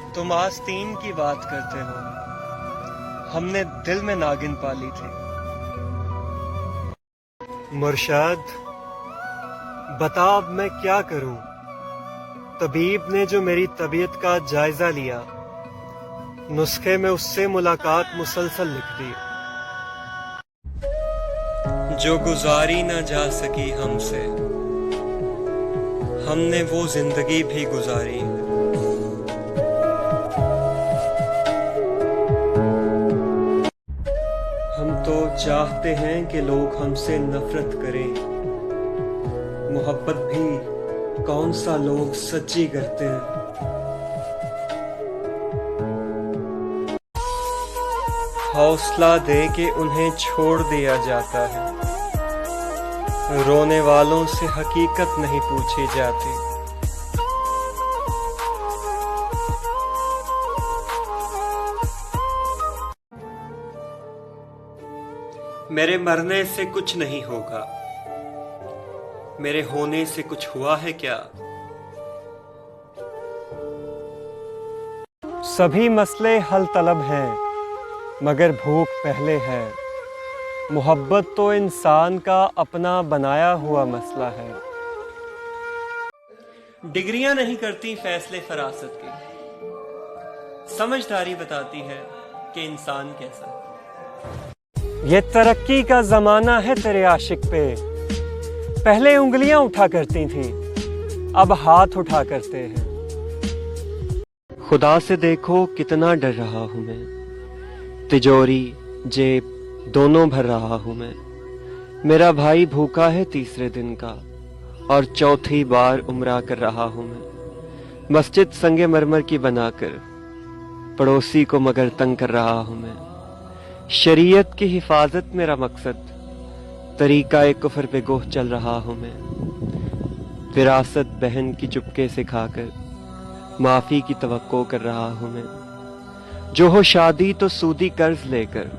तुम आस्तीन की बात करते हो, हमने दिल में नागिन पाली थी। मुर्शाद, बता अब मैं क्या करूं? तबीब ने जो मेरी तबीयत का जायजा लिया, नुस्खे में उससे मुलाकात मुसलसल लिख दी। जो गुजारी न जा सकी हमसे, हमने वो जिंदगी भी गुजारी। हम तो चाहते हैं कि लोग हमसे नफरत करें, मोहब्बत भी कौन सा लोग सच्ची करते हैं। हौसला दे के उन्हें छोड़ दिया जाता है, रोने वालों से हकीकत नहीं पूछी जाती। मेरे मरने से कुछ नहीं होगा, मेरे होने से कुछ हुआ है क्या? सभी मसले हल तलब हैं, मगर भूख पहले है। मोहब्बत तो इंसान का अपना बनाया हुआ मसला है। डिग्रियां नहीं करती फैसले फरासत की, समझदारी बताती है कि इंसान कैसा है। ये तरक्की का जमाना है तेरे आशिक पे, पहले उंगलियां उठा करती थी, अब हाथ उठा करते हैं। खुदा से देखो कितना डर रहा हूं मैं, तिजोरी जेब दोनों भर रहा हूं मैं। मेरा भाई भूखा है तीसरे दिन का, और चौथी बार उम्रा कर रहा हूं मैं। मस्जिद संगे मरमर की बनाकर पड़ोसी को मगर तंग कर रहा हूं मैं। शरीयत की हिफाजत मेरा मकसद, तरीका एक कुफर पे गोह चल रहा हूं मैं। विरासत बहन की चुपके से खाकर माफी की तवक्को कर रहा हूं मैं। जो हो शादी तो सूदी कर्ज लेकर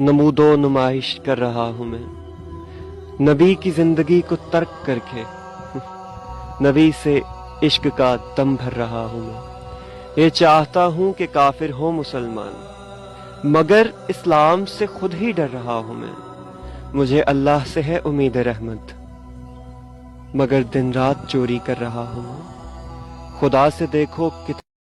नमूदो नुमाइश कर रहा हूं मैं। नबी की जिंदगी को तर्क करके नबी से इश्क का दम भर रहा हूं मैं। ये चाहता हूं कि काफिर हो मुसलमान, मगर इस्लाम से खुद ही डर रहा हूं मैं। मुझे अल्लाह से है उम्मीद रहमत, मगर दिन रात चोरी कर रहा हूं मैं। खुदा से देखो